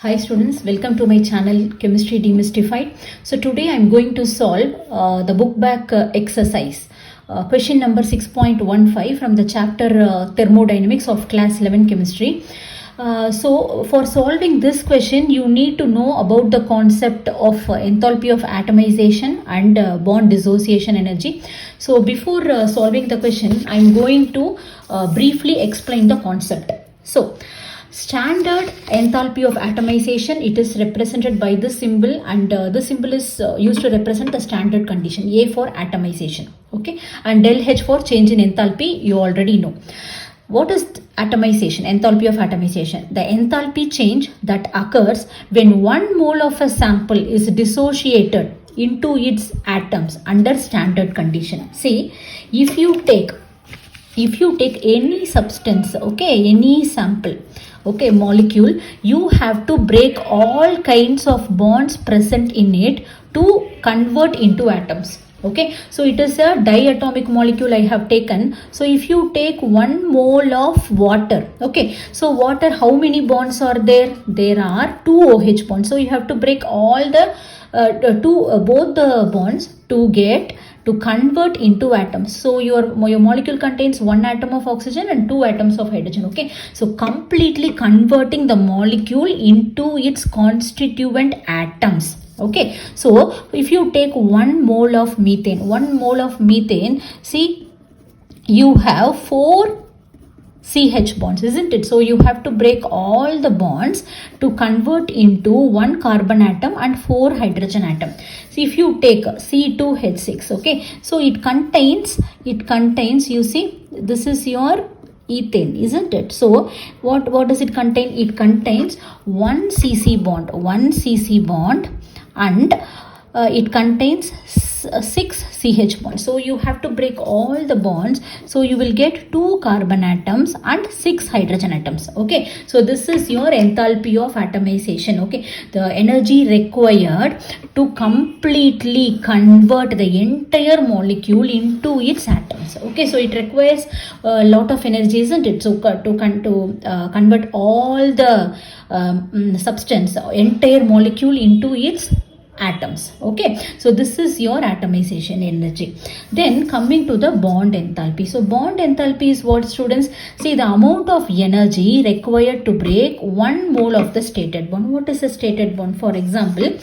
Hi students, welcome to my channel Chemistry Demystified. So today I am going to solve the book back exercise. Question number 6.15 from the chapter Thermodynamics of class 11 chemistry. So for solving this question, you need to know about the concept of enthalpy of atomization and bond dissociation energy. So before solving the question, I am going to briefly explain the concept. So standard enthalpy of atomization, it is represented by this symbol, and this symbol is used to represent the standard condition. A for atomization, okay, and del H for change in enthalpy. You already know. What is atomization? Enthalpy of atomization: the enthalpy change that occurs when 1 mole of a sample is dissociated into its atoms under standard condition. See, if you take any substance, okay, any sample, okay, molecule, you have to break all kinds of bonds present in it to convert into atoms. Okay, so it is a diatomic molecule I have taken. So if you take 1 mole of water, okay, so water, how many bonds are there? There are 2 OH bonds. So you have to break all the both the bonds to convert into atoms. So your molecule contains 1 atom of oxygen and 2 atoms of hydrogen. Okay, so completely converting the molecule into its constituent atoms. Okay, so if you take 1 mole of methane, see, you have 4 CH bonds, isn't it? So you have to break all the bonds to convert into 1 carbon atom and 4 hydrogen atom. So if you take C2H6, okay, so it contains, you see, this is your ethane, isn't it? So what does it contain? It contains 1 CC bond and it contains 6 CH bonds. So you have to break all the bonds. So you will get 2 carbon atoms and 6 hydrogen atoms. Okay, so this is your enthalpy of atomization. Okay, the energy required to completely convert the entire molecule into its atoms. Okay, so it requires a lot of energy, isn't it? So to convert all the substance, entire molecule into its atoms. Okay, so this is your atomization energy. Then coming to the bond enthalpy. So bond enthalpy is what, students? See, the amount of energy required to break 1 mole of the stated bond. What is a stated bond? For example,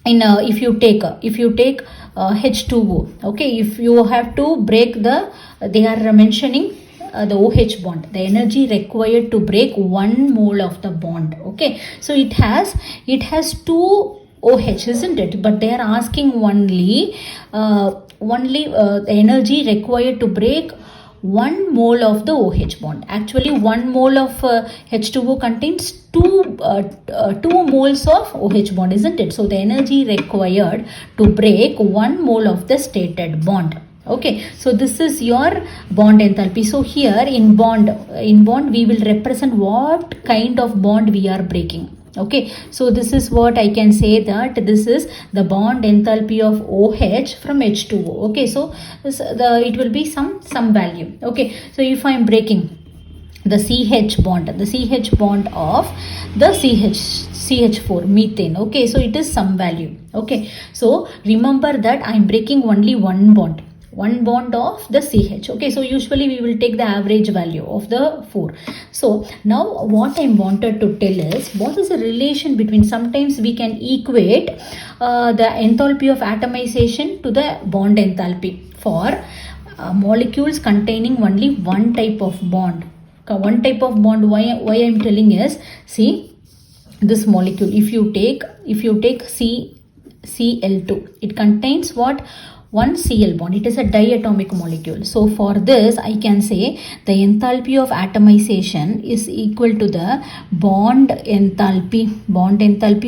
if you take H2O, okay, if you have to break they are mentioning the OH bond, the energy required to break 1 mole of the bond. Okay, so it has 2 OH, isn't it? But they are asking only the energy required to break 1 mole of the OH bond. Actually, 1 mole of H2O contains 2 moles of OH bond, isn't it? So the energy required to break 1 mole of the stated bond. Okay, so this is your bond enthalpy. So here in bond we will represent what kind of bond we are breaking. Okay, so this is what I can say, that this is the bond enthalpy of OH from H2O. Okay, so it will be some value. Okay, so if I am breaking the CH bond of the CH4 methane, okay, so it is some value. Okay, so remember that I am breaking only one bond of the CH. Okay, so usually we will take the average value of the 4. So now what I wanted to tell is, what is the relation between, sometimes we can equate the enthalpy of atomization to the bond enthalpy for molecules containing only one type of bond. One type of bond, why I am telling is, see, this molecule, if you take Cl2, it contains what? 1 Cl bond. It is a diatomic molecule. So for this, I can say the enthalpy of atomization is equal to the bond enthalpy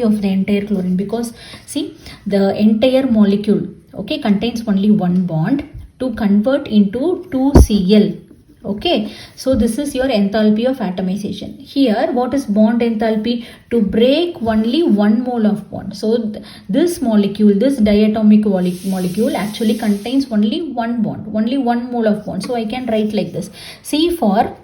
of the entire chlorine, because see, the entire molecule, okay, contains only 1 bond to convert into 2 Cl. Okay, so this is your enthalpy of atomization. Here, what is bond enthalpy? To break only 1 mole of bond. So this molecule, this diatomic molecule actually contains only 1 bond, only 1 mole of bond. So I can write like this. See, for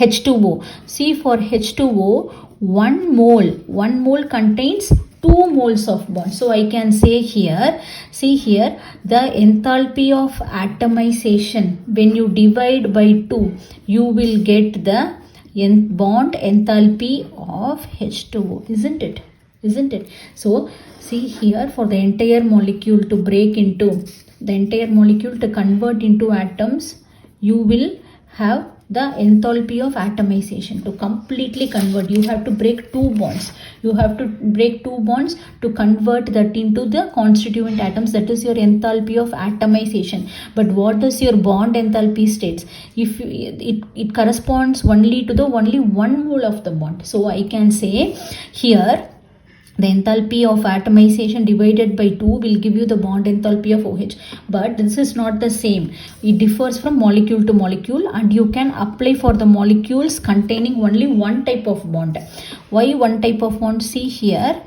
H2O. See, for H2O, 1 mole contains 2 moles of bond. So I can say here, see here, the enthalpy of atomization, when you divide by 2, you will get the bond enthalpy of H2O, isn't it? So see here, for the entire molecule to break into, the entire molecule to convert into atoms, you will have the enthalpy of atomization. To completely convert, you have to break 2 bonds. You have to break 2 bonds to convert that into the constituent atoms. That is your enthalpy of atomization. But what does your bond enthalpy states? If it corresponds only to the only 1 mole of the bond. So I can say here, the enthalpy of atomization divided by 2 will give you the bond enthalpy of OH. But this is not the same. It differs from molecule to molecule, and you can apply for the molecules containing only one type of bond. Why one type of bond? See here.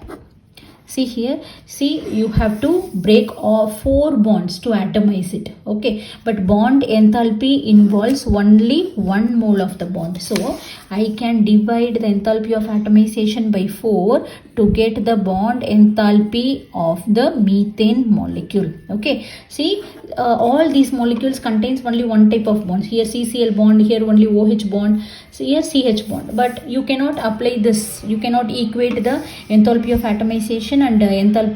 See here, see, you have to break all 4 bonds to atomize it. Okay, but bond enthalpy involves only 1 mole of the bond. So I can divide the enthalpy of atomization by 4 to get the bond enthalpy of the methane molecule. Okay, see, all these molecules contains only one type of bonds. Here CCl bond, here only OH bond, so here CH bond. But you cannot apply this, you cannot equate the enthalpy of atomization and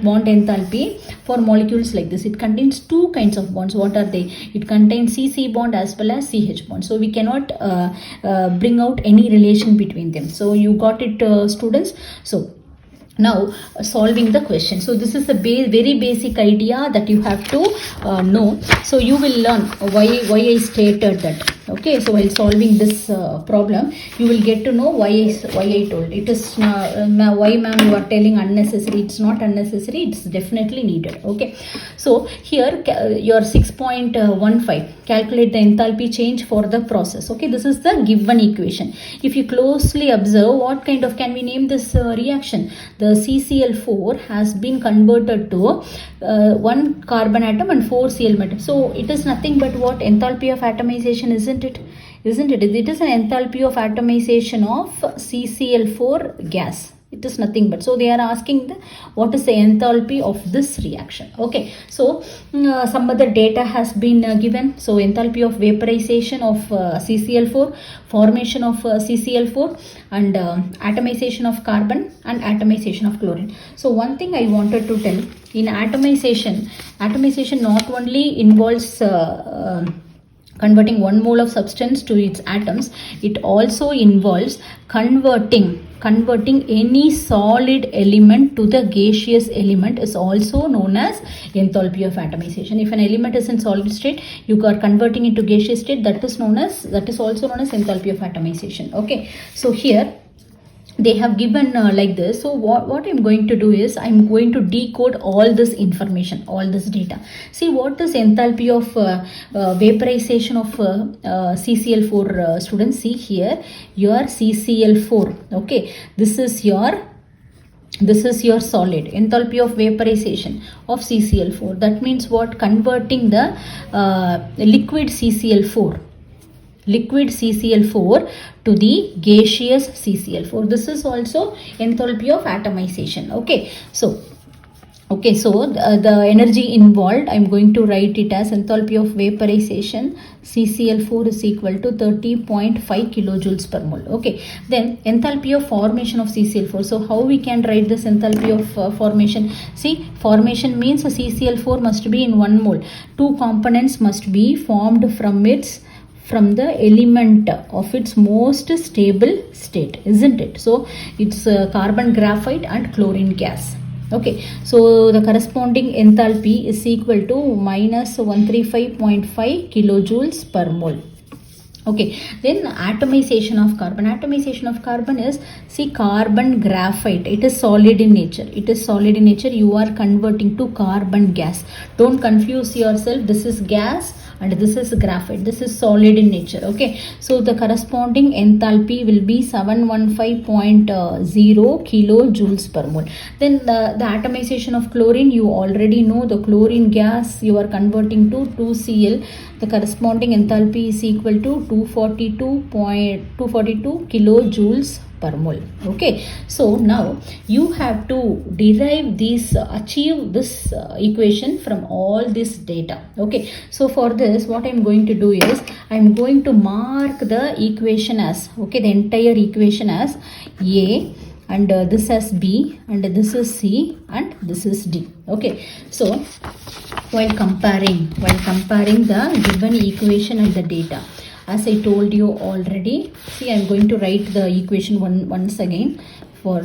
bond enthalpy for molecules like this. It contains 2 kinds of bonds. What are they? It contains CC bond as well as CH bond. So we cannot bring out any relation between them. So you got it, students? So now solving the question. So this is a very basic idea that you have to know. So you will learn why I stated that. Okay, so while solving this problem, you will get to know why I told it is why ma'am you are telling unnecessary. It's not unnecessary, it's definitely needed. Okay, so here your 6.15, calculate the enthalpy change for the process. Okay, this is the given equation. If you closely observe, what kind of, can we name this reaction? The CCl4 has been converted to 1 carbon atom and 4 Cl atom. So it is nothing but what? Enthalpy of atomization, isn't it? It is an enthalpy of atomization of CCl4 gas. It is nothing but, so they are asking what is the enthalpy of this reaction. Okay, so some other data has been given. So enthalpy of vaporization of CCl4, formation of CCl4, and atomization of carbon and atomization of chlorine. So one thing I wanted to tell, in atomization not only involves converting 1 mole of substance to its atoms, it also involves converting any solid element to the gaseous element, is also known as enthalpy of atomization. If an element is in solid state, you are converting it to gaseous state, that is also known as enthalpy of atomization. Okay, so here they have given like this. So what I'm going to do is, I'm going to decode all this information, all this data. See, what is enthalpy of vaporization of CCl4, students? See here, your CCl4. Okay, this is your solid. Enthalpy of vaporization of CCl4, that means what? Converting the liquid CCl4 to the gaseous CCl4. This is also enthalpy of atomization. Okay, so the energy involved, I'm going to write it as enthalpy of vaporization CCl4 is equal to 30.5 kilojoules per mole. Okay, then enthalpy of formation of CCl4. So how we can write this enthalpy of formation? See, formation means a CCl4 must be in 1 mole. 2 components must be formed from the element of its most stable state, isn't it? So it's carbon graphite and chlorine gas. Okay, so the corresponding enthalpy is equal to minus 135.5 kilojoules per mole. Okay, then atomization of carbon. Atomization of carbon is, see, carbon graphite, it is solid in nature. You are converting to carbon gas. Don't confuse yourself. This is gas and this is graphite. This is solid in nature. Okay, so the corresponding enthalpy will be 715.0 kilojoules per mole. Then the atomization of chlorine, you already know, the chlorine gas you are converting to 2Cl. The corresponding enthalpy is equal to 242 kilojoules per mole. Okay, so now you have to derive this, achieve this equation from all this data. Okay, so for this what I'm going to do is I'm going to mark the equation as, okay, the entire equation as A, and this as B, and this is C, and this is D. Okay, so while comparing the given equation and the data, as I told you already, see, I'm going to write the equation once again for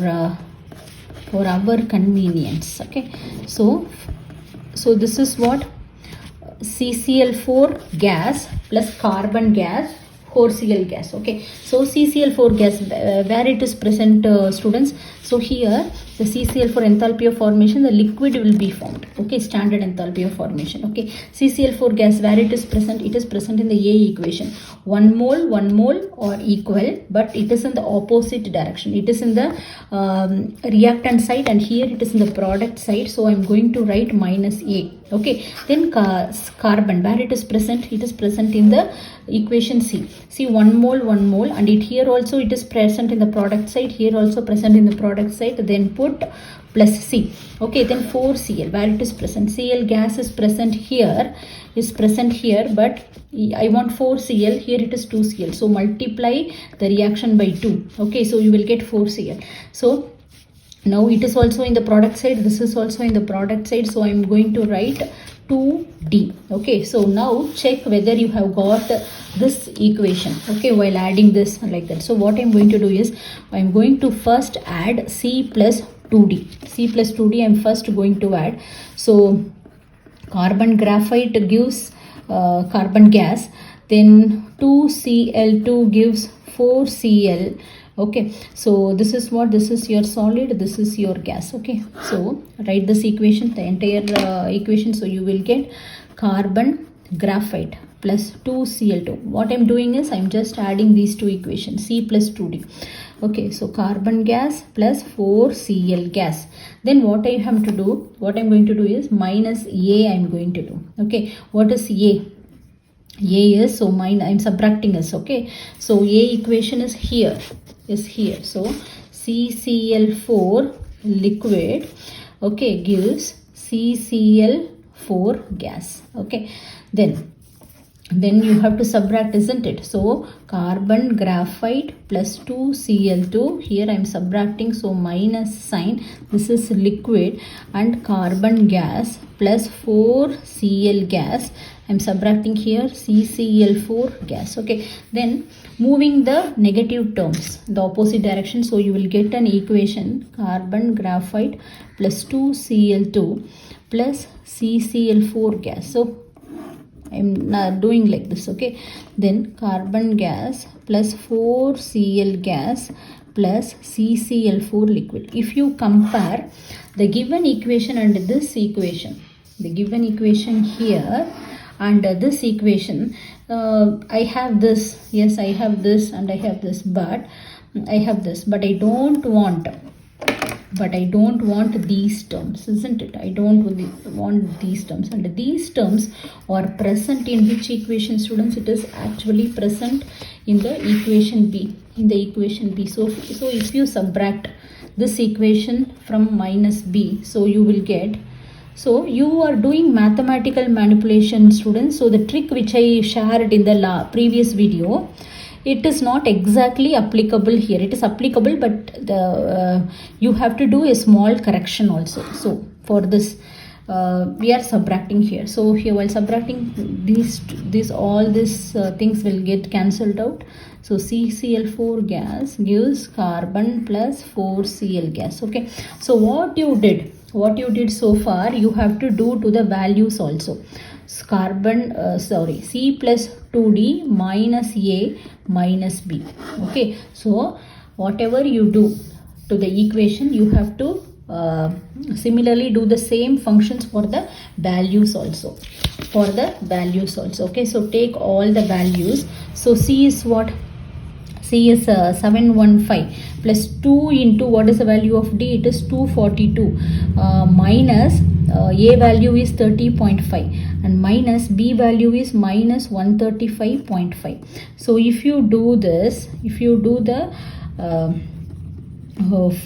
our convenience. Okay, so this is what CCl4 gas plus carbon gas, 4Cl gas. Okay, so CCl4 gas, where it is present, students? So here the CCl4 enthalpy of formation, the liquid will be formed. Okay, standard enthalpy of formation. Okay, CCl4 gas, where it is present? It is present in the A equation. 1 mole or equal, but it is in the opposite direction. It is in the reactant side, and here it is in the product side. So I'm going to write minus A. Okay, then carbon, where it is present? It is present in the equation C. See, 1 mole, and it here also it is present in the product side, here also present in the product side. Then put plus C. Okay, then 4Cl, where it is present? Cl gas is present here, but I want 4Cl, here it is 2Cl. So multiply the reaction by 2. Okay, so you will get 4Cl. So now it is also in the product side, this is also in the product side, so I am going to write 2D. Okay, so now check whether you have got this equation, okay, while adding this like that. So what I am going to do is I am going to first add C plus 2D. I am first going to add. So carbon graphite gives carbon gas, then 2Cl2 gives 4Cl. Okay, so this is what, this is your solid, this is your gas. Okay, so write this equation, the entire equation. So you will get carbon graphite plus 2Cl2. What I'm doing is I'm just adding these two equations, C plus 2D. Okay, so carbon gas plus 4Cl gas. Then what I have to do, what I'm going to do is minus A I'm going to do. Okay, what is A? A is, so I'm subtracting this. Okay, so A equation is here. So CCl4 liquid, okay, gives CCl4 gas. Okay, then you have to subtract, isn't it? So carbon graphite plus 2Cl2, here I am subtracting, so minus sign, this is liquid, and carbon gas plus 4Cl gas, I am subtracting here CCl4 gas. Okay, then moving the negative terms, the opposite direction, so you will get an equation, carbon graphite plus 2Cl2 plus CCl4 gas. So I'm not doing like this. Okay, then carbon gas plus 4Cl gas plus CCl4 liquid. If you compare the given equation and this equation, the given equation here and this equation, I have this, yes, I have this and I have this, but I have this, but I don't want these terms, isn't it? I don't want these terms, and these terms are present in which equation, students? It is actually present in the equation B, So if you subtract this equation from minus B, so you will get, so you are doing mathematical manipulation, students. So the trick which I shared in the previous video, it is not exactly applicable here. It is applicable, but the you have to do a small correction also. So for this we are subtracting here. So here while subtracting, all these things will get cancelled out. So CCl4 gas gives carbon plus 4Cl gas. Okay, so what you did so far, you have to do to the values also. C plus 2D minus A minus B. Okay, so whatever you do to the equation, you have to similarly do the same functions for the values also. Okay, so take all the values. So C is what? C C is 715 plus 2 into what is the value of D? It is 242 minus A value is 30.5 and minus B value is minus 135.5. So if you do this, if you do the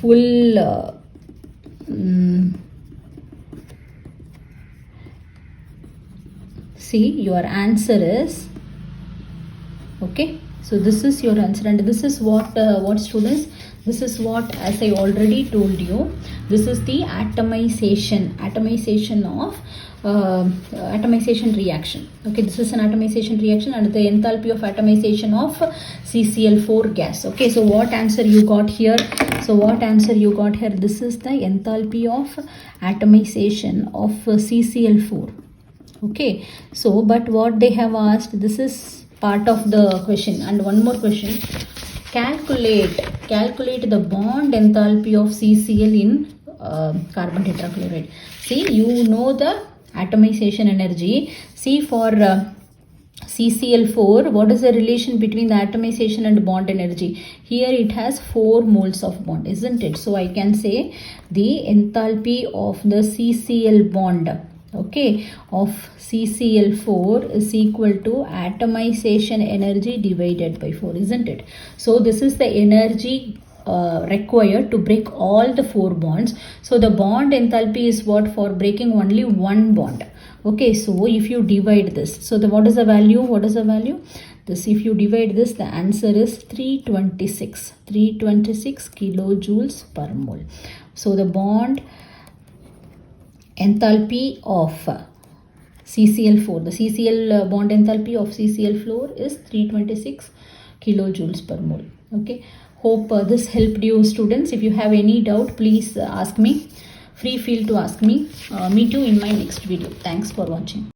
full see, your answer is okay. So this is your answer, and this is what students, this is what, as I already told you, this is the atomization of atomization reaction. Okay, this is an atomization reaction and the enthalpy of atomization of CCl4 gas. Okay, so what answer you got here? So what answer you got here? This is the enthalpy of atomization of CCl4. Okay, so but what they have asked, this is part of the question. And one more question, calculate the bond enthalpy of CCl in carbon tetrachloride. See, you know the atomization energy. See, for CCl4, what is the relation between the atomization and bond energy? Here it has 4 moles of bond, isn't it? So I can say the enthalpy of the CCl bond, okay, of CCl4 is equal to atomization energy divided by 4, isn't it? So this is the energy required to break all the 4 bonds. So the bond enthalpy is what? For breaking only one bond. Okay, so if you divide this, so the what is the value? What is the value? This, if you divide this, the answer is 326 kilojoules per mole. So the bond enthalpy of CCl4, the CCl bond enthalpy of CCl4 is 326 kilojoules per mole. Okay, hope this helped you, students. If you have any doubt, please ask me. Free feel to ask me. Me too in my next video. Thanks for watching.